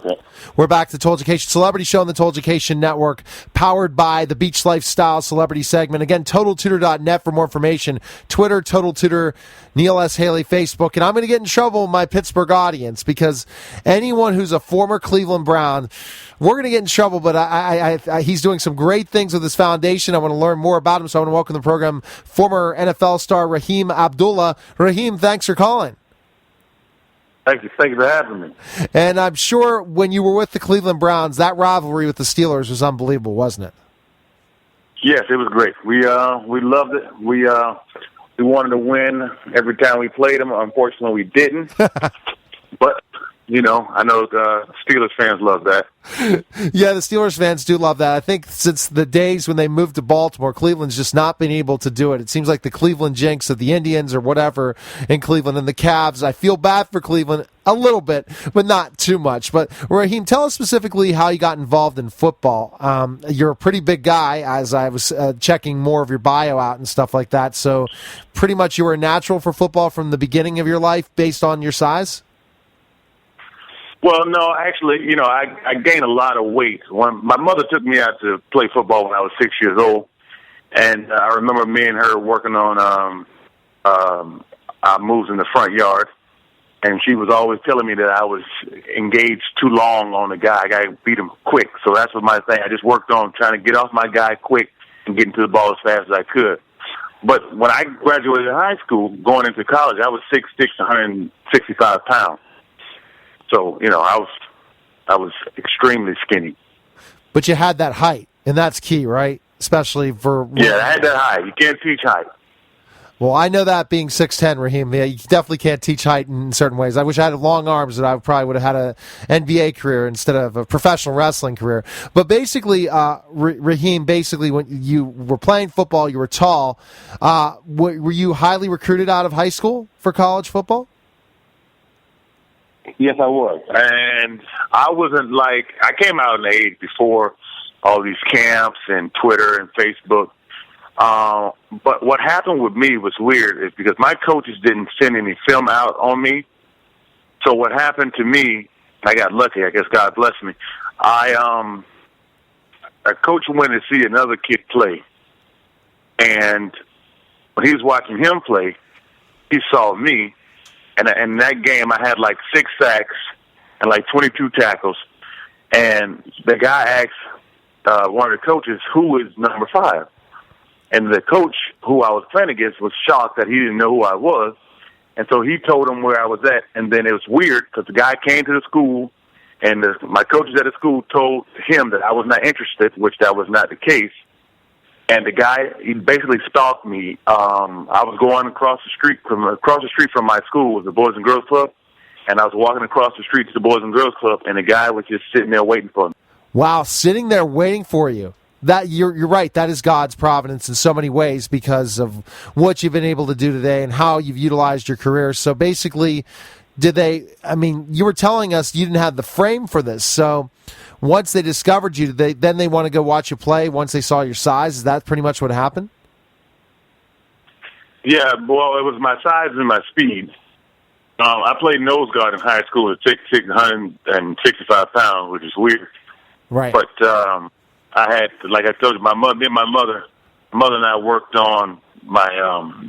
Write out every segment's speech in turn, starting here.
Okay. We're back to the Total Education Celebrity Show on the Total Education Network, powered by the Beach Lifestyle Celebrity segment. Again, TotalTutor.net for more information. Twitter, Total Tutor, Neil S. Haley, Facebook. And I'm going to get in trouble with my Pittsburgh audience because anyone who's a former Cleveland Brown, we're going to get in trouble, but he's doing some great things with his foundation. I want to learn more about him, so I want to welcome to the program former NFL star Rahim Abdullah. Rahim, thanks for calling. Thank you for having me. And I'm sure when you were with the Cleveland Browns, that rivalry with the Steelers was unbelievable, wasn't it? Yes, it was great. We loved it. We wanted to win every time we played them. Unfortunately, we didn't. But I know the Steelers fans love that. Yeah, the Steelers fans do love that. I think since the days when they moved to Baltimore, Cleveland's just not been able to do it. It seems like the Cleveland jinx of the Indians or whatever in Cleveland and the Cavs. I feel bad for Cleveland a little bit, but not too much. But Rahim, tell us specifically how you got involved in football. You're a pretty big guy, as I was checking more of your bio out and stuff like that. So pretty much you were a natural for football from the beginning of your life based on your size? Well, no, actually, I gained a lot of weight. When my mother took me out to play football when I was 6 years old, and I remember me and her working on our moves in the front yard, and she was always telling me that I was engaged too long on the guy. I got to beat him quick, so that's what my thing. I just worked on trying to get off my guy quick and get into the ball as fast as I could. But when I graduated high school, going into college, I was 6'6", 165 pounds. So, I was extremely skinny. But you had that height, and that's key, right? Especially for... Yeah, I had that height. You can't teach height. Well, I know that being 6'10", Rahim, you definitely can't teach height in certain ways. I wish I had long arms that I probably would have had an NBA career instead of a professional wrestling career. But basically, Rahim, when you were playing football, you were tall. Were you highly recruited out of high school for college football? Yes, I was. And I wasn't I came out in the age before all these camps and Twitter and Facebook. But what happened with me was weird is because my coaches didn't send any film out on me. So what happened to me, I got lucky, I guess God blessed me. A coach went to see another kid play. And when he was watching him play, he saw me. And in that game, I had 6 sacks and 22 tackles. And the guy asked one of the coaches, who is number 5? And the coach who I was playing against was shocked that he didn't know who I was. And so he told him where I was at. And then it was weird because the guy came to the school, and my coaches at the school told him that I was not interested, which that was not the case. And the guy, he basically stalked me. I was going across the street from my school was the Boys and Girls Club, and I was walking across the street to the Boys and Girls Club, and the guy was just sitting there waiting for me. Wow, sitting there waiting for you. That you're right. That is God's providence in so many ways because of what you've been able to do today and how you've utilized your career. So basically, you were telling us you didn't have the frame for this. So once they discovered you, then they want to go watch you play once they saw your size? Is that pretty much what happened? Yeah, well, it was my size and my speed. I played nose guard in high school at 6'6", 165 pounds, which is weird. Right. But I had, like I told you, my mother and I worked on my,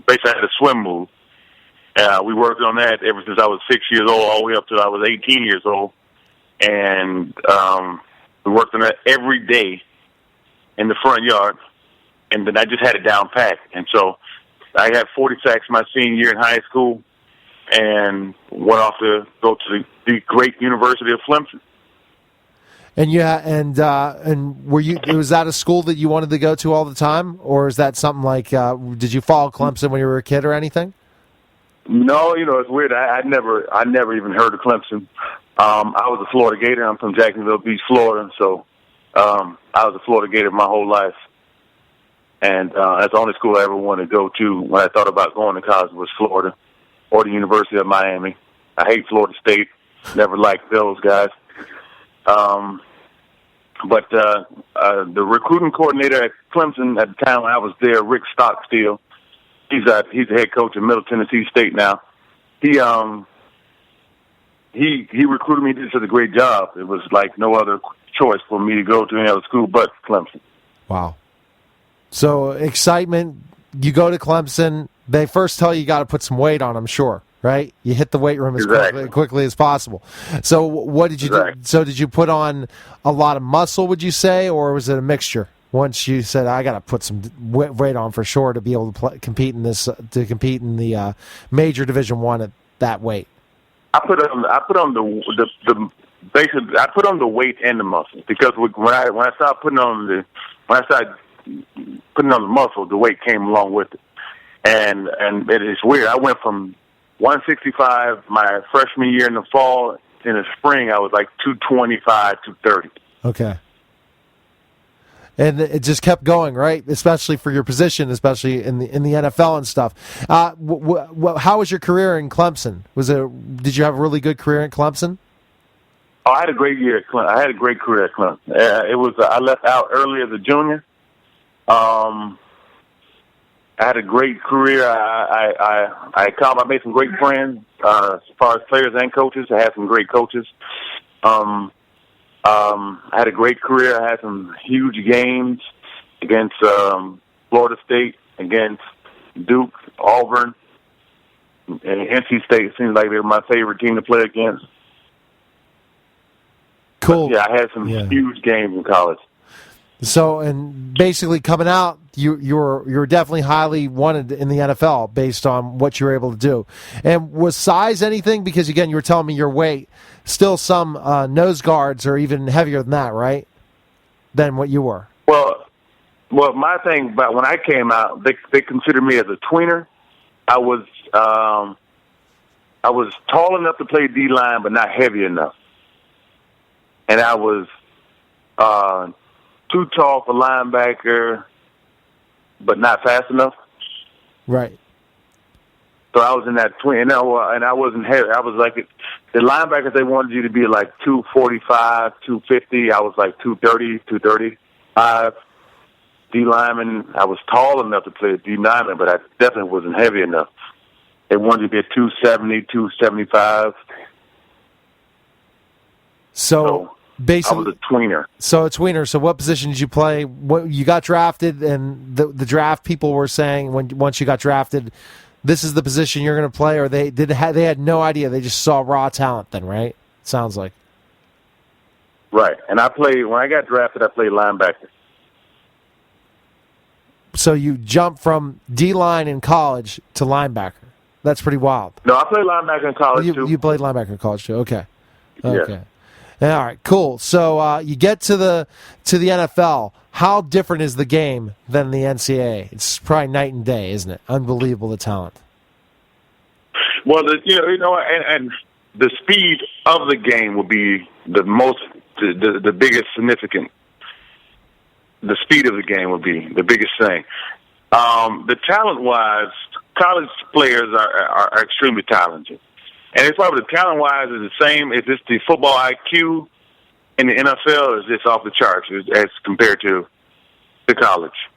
basically I had a swim move. We worked on that ever since I was 6 years old all the way up till I was 18 years old. And we worked on that every day in the front yard, and then I just had it down pat. And so I had 40 sacks my senior year in high school, and went off to go to the great University of Clemson. And was that a school that you wanted to go to all the time, or is that something like? Did you follow Clemson when you were a kid or anything? No, it's weird. I never even heard of Clemson. I was a Florida Gator. I'm from Jacksonville Beach, Florida, so I was a Florida Gator my whole life. And that's the only school I ever wanted to go to when I thought about going to college was Florida or the University of Miami. I hate Florida State. Never liked those guys. But the recruiting coordinator at Clemson at the time when I was there, Rick Stockstill, he's the head coach of Middle Tennessee State now. He he recruited me. He did such a great job. It was like no other choice for me to go to any other school but Clemson. Wow. So excitement. You go to Clemson. They first tell you got to put some weight on, I'm sure, right? You hit the weight room as quickly as possible. So what did you do? So did you put on a lot of muscle, would you say, or was it a mixture? Once you said, I got to put some weight on for sure to be able to compete in the major Division I at that weight. I put on the weight and the muscle, because when I started putting on the muscle, the weight came along with it. And it is weird. I went from 165 my freshman year in the fall. In the spring, I was like 225, 230. Okay. And it just kept going, right? Especially for your position, especially in the NFL and stuff. How was your career in Clemson? Did you have a really good career in Clemson? Oh, I had a great year at Clemson. I had a great career at Clemson. I left out early as a junior. I had a great career. I made some great friends as far as players and coaches. I had some great coaches. I had a great career. I had some huge games against Florida State, against Duke, Auburn, and NC State. It seems like they were my favorite team to play against. Cool. But, yeah, I had some huge games in college. So, and basically coming out, you're definitely highly wanted in the NFL based on what you were able to do. And was size anything? Because, again, you were telling me your weight. Still some nose guards are even heavier than that, right? Than what you were. Well, my thing about when I came out, they considered me as a tweener. I was tall enough to play D-line, but not heavy enough. And I was too tall for linebacker, but not fast enough. Right. So I was in that twin, and I wasn't heavy. I was like, the linebackers, they wanted you to be like 245, 250. I was like 230, 235. D lineman, I was tall enough to play a D lineman, but I definitely wasn't heavy enough. They wanted you to be a 270, 275. So basically, I was a tweener. So a tweener. So what position did you play? What you got drafted, and the draft people were saying once you got drafted, this is the position you're going to play, or they had no idea. They just saw raw talent. Then, right? Sounds like. Right, and when I got drafted, I played linebacker. So you jumped from D-line in college to linebacker. That's pretty wild. No, I played linebacker in college too. You played linebacker in college too. Okay. Yeah. All right, cool. So you get to the NFL. How different is the game than the NCAA? It's probably night and day, isn't it? Unbelievable, the talent. Well, and the speed of the game will be the biggest significant. The speed of the game will be the biggest thing. The talent-wise, college players are extremely talented. And it's probably the talent-wise is the same. If it's the football IQ in the NFL, is just off the charts as compared to the college.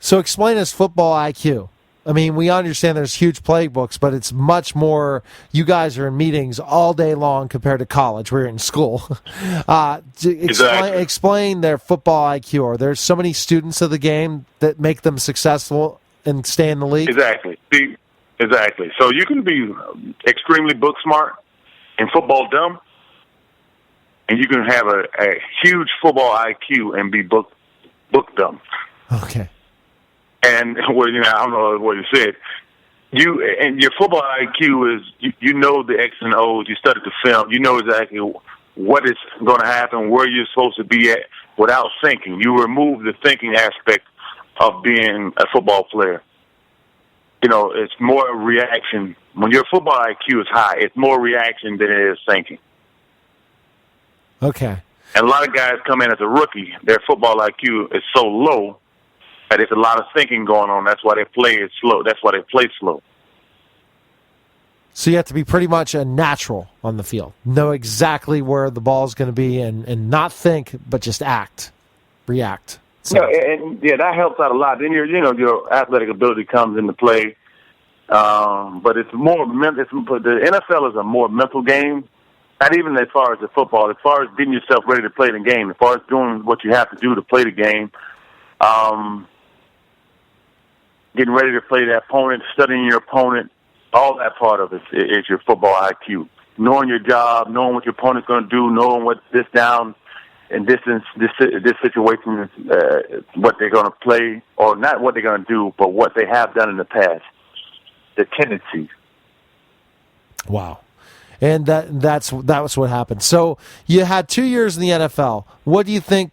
So explain us football IQ. I mean, we understand there's huge playbooks, but it's much more. You guys are in meetings all day long compared to college. We're in school. Explain their football IQ. Are there so many students of the game that make them successful and stay in the league? Exactly. So you can be extremely book smart and football dumb, and you can have a huge football IQ and be book dumb. Okay. And I don't know what you said. And your football IQ is you know the X and O's. You study the film. You know exactly what is going to happen, where you're supposed to be at, without thinking. You remove the thinking aspect of being a football player. It's more reaction. When your football IQ is high, it's more reaction than it is thinking. Okay. And a lot of guys come in as a rookie. Their football IQ is so low that there's a lot of thinking going on. That's why they play it slow. That's why they play slow. So you have to be pretty much a natural on the field. Know exactly where the ball's going to be and not think, but just react. So. Yeah, that helps out a lot. Then your athletic ability comes into play. But it's more the NFL is a more mental game. Not even as far as the football, as far as getting yourself ready to play the game, as far as doing what you have to do to play the game, getting ready to play the opponent, studying your opponent, all that part of it is your football IQ. Knowing your job, knowing what your opponent's going to do, knowing what this down and this situation is, what they're going to play, or not what they're going to do, but what they have done in the past, the tendencies. Wow. And that was what happened. So you had 2 years in the NFL. What do you think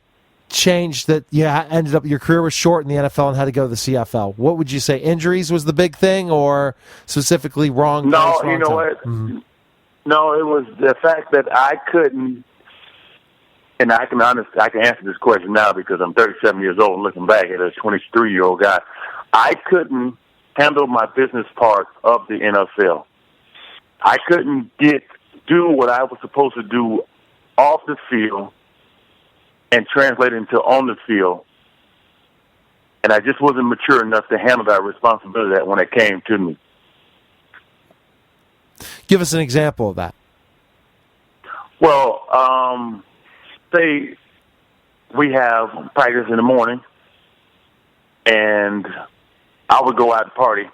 changed that you ended up, your career was short in the NFL and had to go to the CFL? What would you say? Injuries was the big thing, or specifically wrong? No, place, wrong you know time? what? Mm-hmm. No, it was the fact that I couldn't, and I can answer this question now because I'm 37 years old and looking back at a 23-year-old guy. I couldn't handle my business part of the NFL. I couldn't do what I was supposed to do off the field and translate it into on the field. And I just wasn't mature enough to handle that responsibility when it came to me. Give us an example of that. Well, say we have practice in the morning, and I would go out and party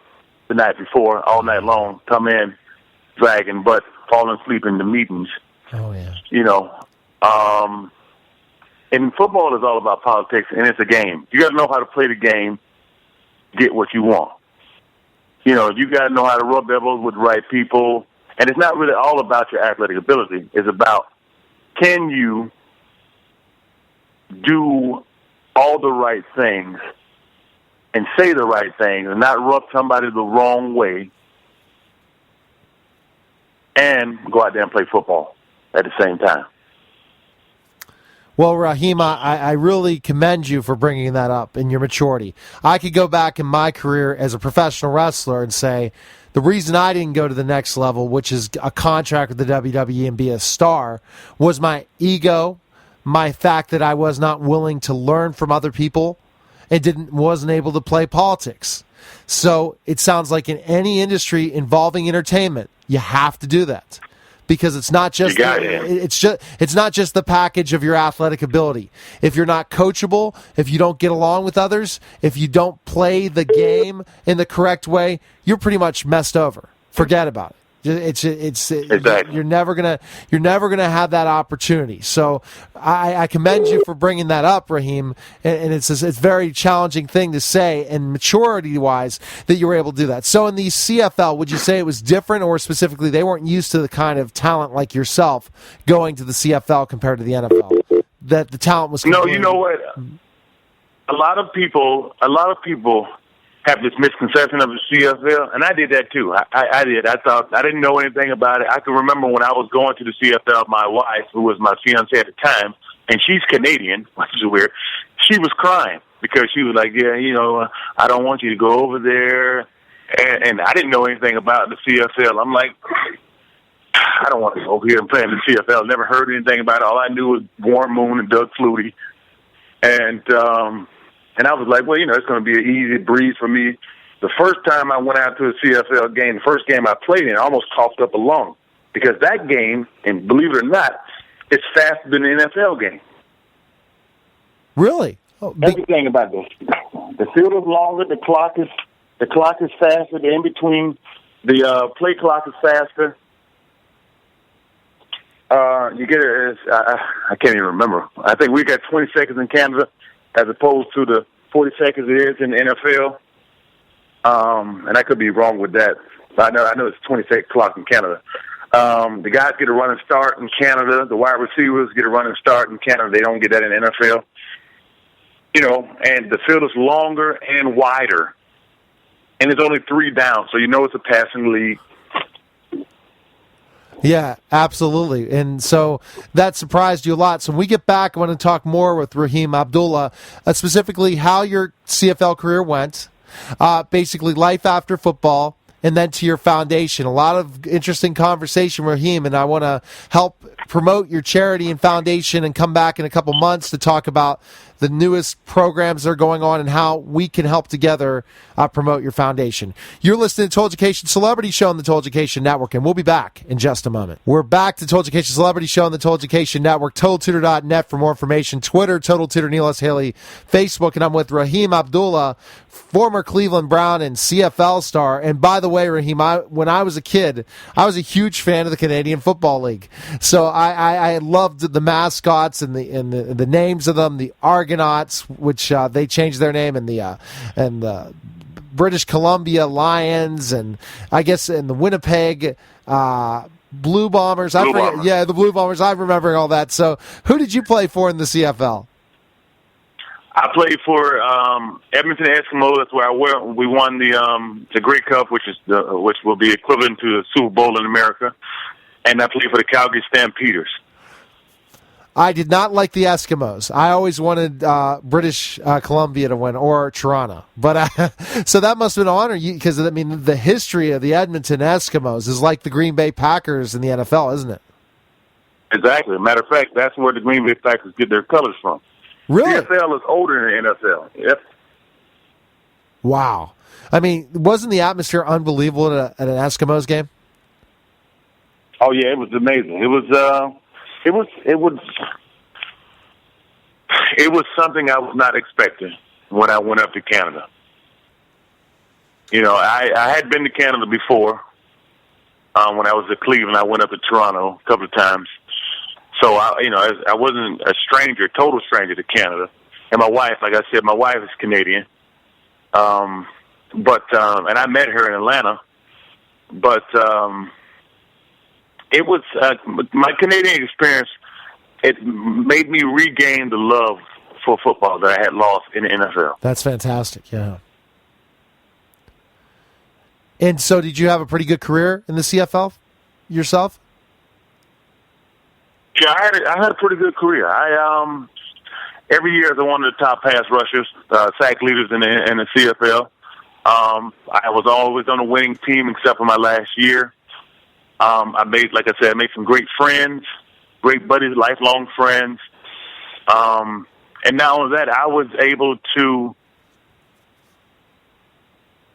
the night before, all night long, come in, dragging butt, falling asleep in the meetings. Oh, yeah. You know, and football is all about politics, and it's a game. You got to know how to play the game, get what you want. You know, you got to know how to rub elbows with the right people, and it's not really all about your athletic ability. It's about, can you do all the right things and say the right things and not rub somebody the wrong way and go out there and play football at the same time. Well, Rahim, I really commend you for bringing that up and your maturity. I could go back in my career as a professional wrestler and say the reason I didn't go to the next level, which is a contract with the WWE and be a star, was my ego, my fact that I was not willing to learn from other people and wasn't able to play politics. So it sounds like in any industry involving entertainment, you have to do that. Because it's not just it's not just the package of your athletic ability. If you're not coachable, if you don't get along with others, if you don't play the game in the correct way, you're pretty much messed over. Forget about it. Exactly. You're never gonna have that opportunity. So I commend you for bringing that up, Rahim. And it's a very challenging thing to say, and maturity wise, that you were able to do that. So in the CFL, would you say it was different, or specifically they weren't used to the kind of talent like yourself going to the CFL compared to the NFL? That the talent was completely... No, you know what? A lot of people have this misconception of the CFL, and I did that too. I did. I thought I didn't know anything about it. I can remember when I was going to the CFL, my wife, who was my fiancée at the time, and she's Canadian, which is weird, she was crying because she was like, yeah, you know, I don't want you to go over there. And I didn't know anything about the CFL. I'm like, I don't want to go over here and play in the CFL. Never heard anything about it. All I knew was Warren Moon and Doug Flutie. And I was like, well, you know, it's going to be an easy breeze for me. The first time I went out to a CFL game, the first game I played in, I almost coughed up a lung. Because that game, and believe it or not, is faster than the NFL game. Really? Everything about this. The field is longer, the clock is faster, the in-between, the play clock is faster. You get it, I can't even remember. I think we got 20 seconds in Canada, as opposed to the 40 seconds it is in the NFL. And I could be wrong with that. I know it's 20-second clock in Canada. The guys get a running start in Canada. The wide receivers get a running start in Canada. They don't get that in the NFL. You know, and the field is longer and wider. And it's only 3 down, so you know it's a passing league. Yeah, absolutely. And so that surprised you a lot. So when we get back, I want to talk more with Rahim Abdullah, specifically how your CFL career went, basically life after football, and then to your foundation. A lot of interesting conversation, Rahim, and I want to help promote your charity and foundation and come back in a couple months to talk about the newest programs that are going on and how we can help together promote your foundation. You're listening to Total Education Celebrity Show on the Total Education Network, and we'll be back in just a moment. We're back to Total Education Celebrity Show on the Total Education Network, TotalTutor.net for more information, Twitter, Total Tutor Neil S. Haley, Facebook, and I'm with Rahim Abdullah, former Cleveland Brown and CFL Star. And by the way, Rahim, when I was a kid, I was a huge fan of the Canadian Football League. So I loved the mascots and the names of them, the Argonauts, which they changed their name, and the British Columbia Lions, and I guess in the Winnipeg Blue Bombers. Yeah, the Blue Bombers. I'm remembering all that. So who did you play for in the CFL? I played for Edmonton Eskimos. That's where we won the Grey Cup, which will be equivalent to the Super Bowl in America. And I played for the Calgary Stampeders. I did not like the Eskimos. I always wanted British Columbia to win, or Toronto. But so that must have been an honor, because I mean the history of the Edmonton Eskimos is like the Green Bay Packers in the NFL, isn't it? Exactly. Matter of fact, that's where the Green Bay Packers get their colors from. Really? CFL is older than the NFL. Yep. Wow. I mean, wasn't the atmosphere unbelievable at an Eskimos game? Oh yeah, it was amazing. It was something I was not expecting when I went up to Canada. You know, I had been to Canada before. When I was at Cleveland, I went up to Toronto a couple of times. So I wasn't a total stranger to Canada. And my wife, like I said, my wife is Canadian. And I met her in Atlanta. But it was my Canadian experience. It made me regain the love for football that I had lost in the NFL. That's fantastic, yeah. And so did you have a pretty good career in the CFL yourself? Yeah, I had a pretty good career. Every year I was one of the top pass rushers, sack leaders in the CFL. I was always on a winning team except for my last year. I made some great friends, great buddies, lifelong friends. And not only that, I was able to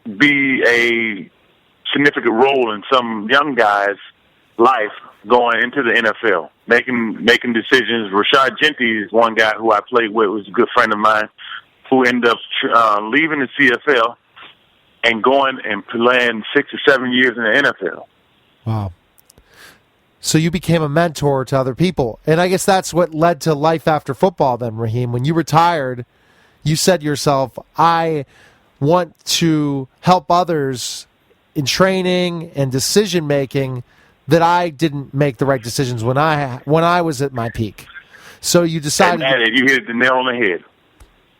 be a significant role in some young guys' life going into the NFL, making decisions. Rashad Genty is one guy who I played with, was a good friend of mine, who ended up leaving the CFL and going and playing 6 or 7 years in the NFL. Wow. So you became a mentor to other people. And I guess that's what led to life after football then, Rahim. When you retired, you said to yourself, I want to help others in training and decision-making that I didn't make the right decisions when I was at my peak. So you decided... And you hit the nail on the head.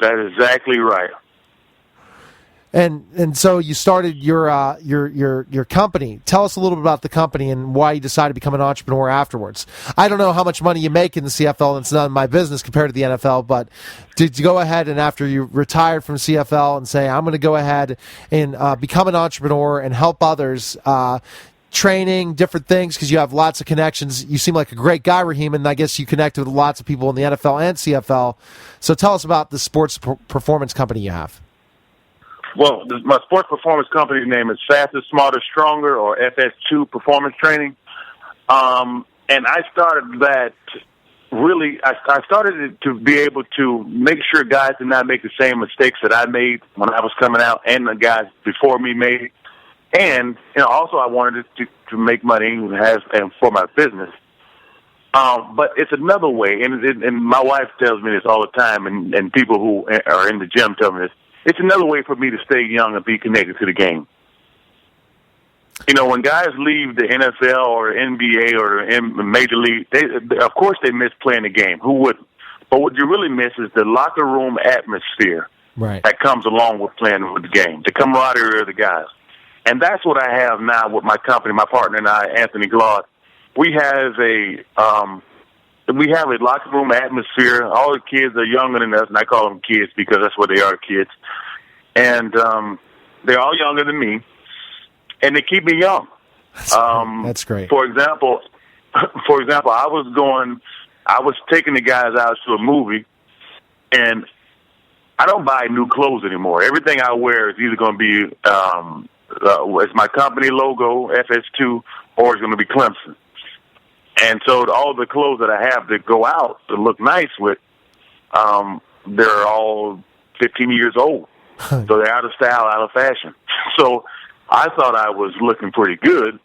That is exactly right. And so you started your company. Tell us a little bit about the company and why you decided to become an entrepreneur afterwards. I don't know how much money you make in the CFL, and it's none of my business compared to the NFL, but did you go ahead and after you retired from CFL and say, I'm going to go ahead and become an entrepreneur and help others, training, different things, because you have lots of connections. You seem like a great guy, Rahim, and I guess you connected with lots of people in the NFL and CFL. So tell us about the sports performance company you have. Well, my sports performance company's name is Faster, Smarter, Stronger, or FS2 Performance Training. And I started that really, I started it to be able to make sure guys did not make the same mistakes that I made when I was coming out and the guys before me made. And also I wanted to make money and for my business. But it's another way, and my wife tells me this all the time, and people who are in the gym tell me this. It's another way for me to stay young and be connected to the game. When guys leave the NFL or NBA or in Major League, of course they miss playing the game. Who wouldn't? But what you really miss is the locker room atmosphere that comes along with playing with the game, the camaraderie of the guys. And that's what I have now with my company, my partner and I, Anthony Glaude. We have a locker room atmosphere. All the kids are younger than us, and I call them kids because that's what they are, kids. And they're all younger than me. and they keep me young. That's great. For example, I was taking the guys out to a movie, and I don't buy new clothes anymore. Everything I wear is either going to be it's my company logo, FS2, or it's going to be Clemson. And so all the clothes that I have that go out to look nice with, they're all 15 years old. So they're out of style, out of fashion. So I thought I was looking pretty good,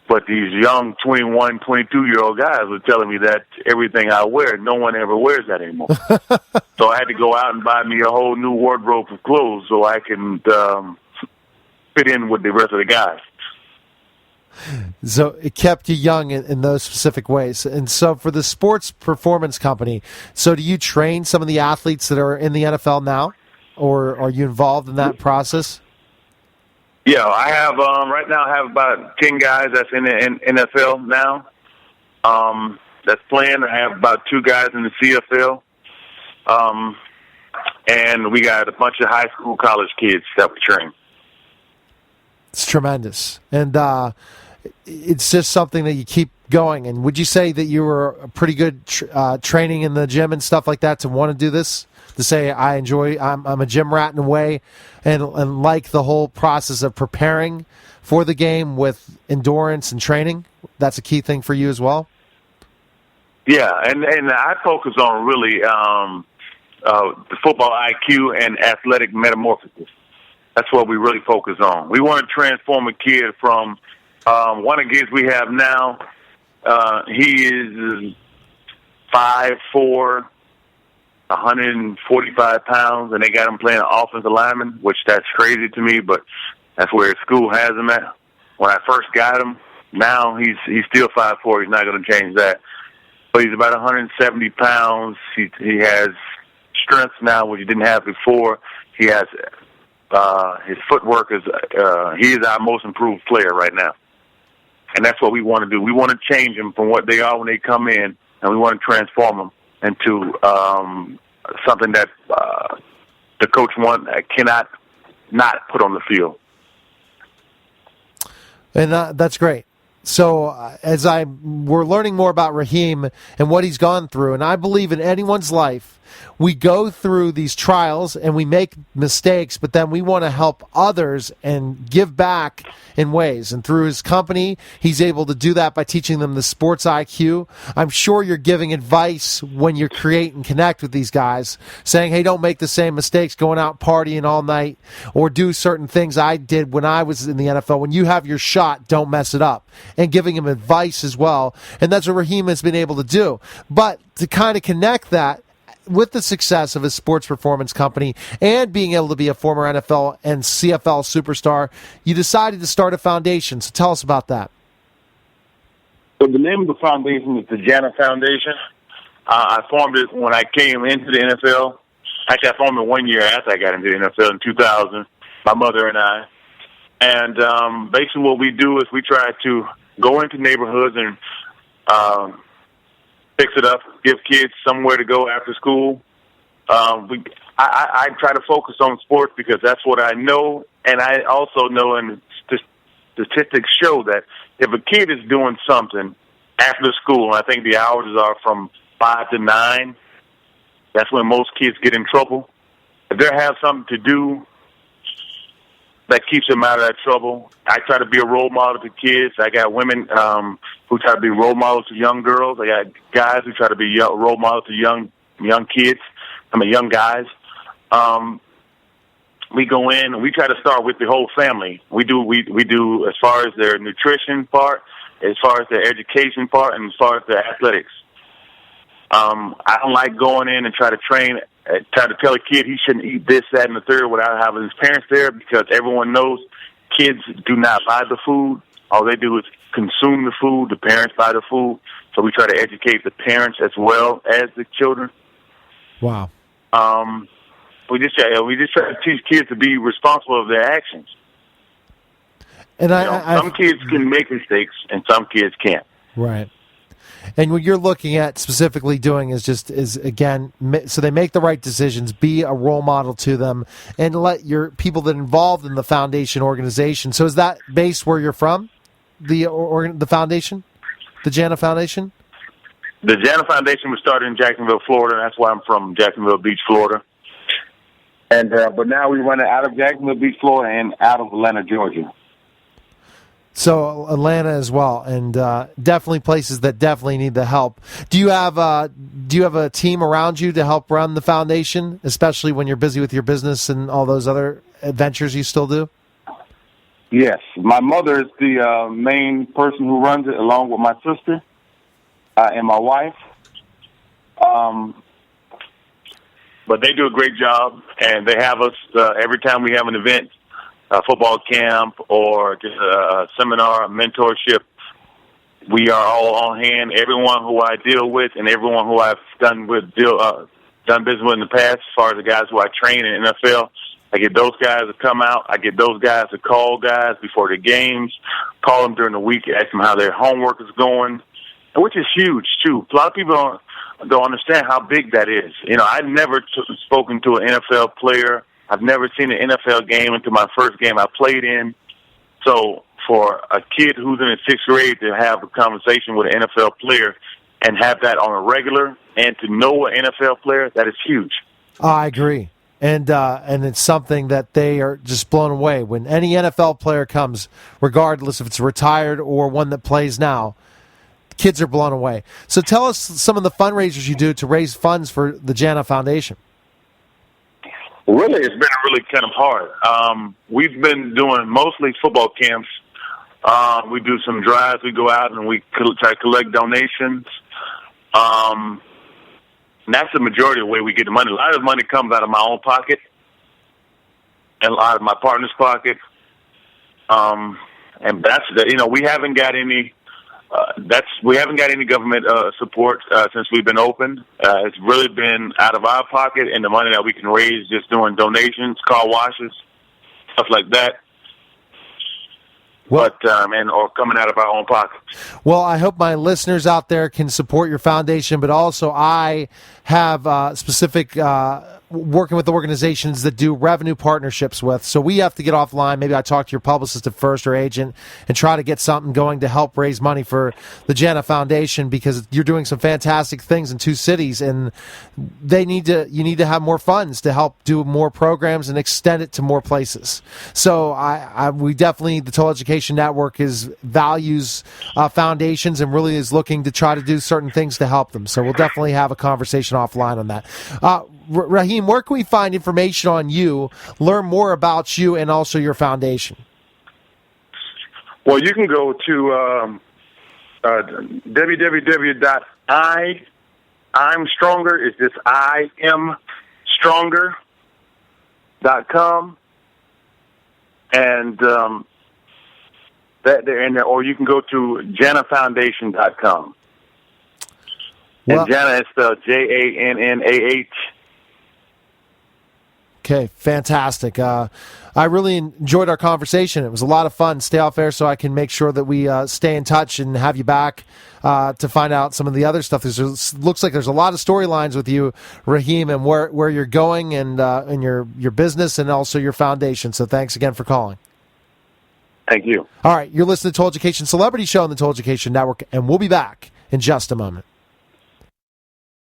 but these young 21, 22-year-old guys were telling me that everything I wear, no one ever wears that anymore. So I had to go out and buy me a whole new wardrobe of clothes so I can fit in with the rest of the guys. So it kept you young in those specific ways. And so for the sports performance company, so do you train some of the athletes that are in the NFL now, or are you involved in that process? Yeah, I have right now. I have about 10 guys that's in the NFL now. That's playing. I have about 2 guys in the CFL, and we got a bunch of high school, college kids that we train. It's tremendous, and it's just something that you keep going. And would you say that you were a pretty good training in the gym and stuff like that to want to do this? To say I'm a gym rat in a way, and like the whole process of preparing for the game with endurance and training, that's a key thing for you as well? Yeah, and I focus on really the football IQ and athletic metamorphosis. That's what we really focus on. We want to transform a kid from one of the kids we have now. He is 5'4", 145 pounds, and they got him playing offensive lineman, which that's crazy to me, but that's where his school has him at. When I first got him, now he's still 5'4". He's not going to change that. But he's about 170 pounds. He has strength now, which he didn't have before. He has his footwork is he is our most improved player right now. And that's what we want to do. We want to change them from what they are when they come in, and we want to transform them into something that the coach cannot not put on the field. And that's great. So as we're learning more about Rahim and what he's gone through, and I believe in anyone's life, we go through these trials and we make mistakes, but then we want to help others and give back in ways. And through his company, he's able to do that by teaching them the sports IQ. I'm sure you're giving advice when you create and connect with these guys, saying, hey, don't make the same mistakes going out partying all night or do certain things I did when I was in the NFL. When you have your shot, don't mess it up. And giving him advice as well. And that's what Rahim has been able to do. But to kind of connect that with the success of his sports performance company and being able to be a former NFL and CFL superstar, you decided to start a foundation. So tell us about that. So the name of the foundation is the Jana Foundation. I formed it when I came into the NFL. Actually, I formed it 1 year after I got into the NFL in 2000, my mother and I. And basically what we do is we try to go into neighborhoods and fix it up, give kids somewhere to go after school. I try to focus on sports because that's what I know, and I also know, and statistics show that if a kid is doing something after school, and I think the hours are from 5 to 9, that's when most kids get in trouble. If they have something to do that keeps them out of that trouble, I try to be a role model to kids. I got women who try to be role models to young girls. I got guys who try to be role models to young kids. Young guys. We go in and we try to start with the whole family. We do as far as their nutrition part, as far as their education part, and as far as their athletics. I don't like going in and try to tell a kid he shouldn't eat this, that, and the third without having his parents there, because everyone knows kids do not buy the food. All they do is consume the food. The parents buy the food. So we try to educate the parents as well as the children. Wow. We just try to teach kids to be responsible of their actions. And some kids can make mistakes and some kids can't. Right. And what you're looking at specifically doing is again, so they make the right decisions, be a role model to them, and let your people that are involved in the foundation organization. So is that based where you're from, the foundation, the Jana Foundation? The Jana Foundation was started in Jacksonville, Florida. That's why I'm from Jacksonville Beach, Florida. And but now we run it out of Jacksonville Beach, Florida, and out of Atlanta, Georgia. So Atlanta as well, and definitely places that definitely need the help. Do you have a team around you to help run the foundation, especially when you're busy with your business and all those other adventures you still do? Yes, my mother is the main person who runs it, along with my sister and my wife. But they do a great job, and they have us every time we have an event. A football camp or just a seminar, a mentorship. We are all on hand. Everyone who I deal with and everyone who I've done business with in the past, as far as the guys who I train in NFL, I get those guys to come out. I get those guys to call guys before the games, call them during the week, ask them how their homework is going, which is huge, too. A lot of people don't understand how big that is. You know, I've never spoken to an NFL player. I've never seen an NFL game until my first game I played in. So for a kid who's in the sixth grade to have a conversation with an NFL player and have that on a regular and to know an NFL player, that is huge. I agree. And it's something that they are just blown away. When any NFL player comes, regardless if it's retired or one that plays now, kids are blown away. So tell us some of the fundraisers you do to raise funds for the Jana Foundation. Really, it's been really kind of hard. We've been doing mostly football camps. We do some drives. We go out and we try to collect donations. And that's the majority of the way we get the money. A lot of the money comes out of my own pocket and a lot of my partner's pocket. And that's we haven't got any. We haven't got any government support since we've been open. It's really been out of our pocket and the money that we can raise just doing donations, car washes, stuff like that. Or coming out of our own pockets. Well, I hope my listeners out there can support your foundation, but also I have specific working with organizations that do revenue partnerships with. So we have to get offline. Maybe I talk to your publicist at first or agent and try to get something going to help raise money for the Jana Foundation, because you're doing some fantastic things in two cities, and you need to have more funds to help do more programs and extend it to more places. So we definitely, the Total Education Network values foundations and really is looking to try to do certain things to help them. So we'll definitely have a conversation offline on that. Rahim, where can we find information on you, learn more about you, and also your foundation? Well, you can go to www.imstronger, is this imstronger.com, and or you can go to janafoundation.com. And Jana is spelled Jannah. Okay, fantastic. I really enjoyed our conversation. It was a lot of fun. Stay off air so I can make sure that we stay in touch and have you back to find out some of the other stuff. Looks like there's a lot of storylines with you, Rahim, and where you're going and your business and also your foundation. So thanks again for calling. Thank you. All right, you're listening to Total Education Celebrity Show on the Total Education Network, and we'll be back in just a moment.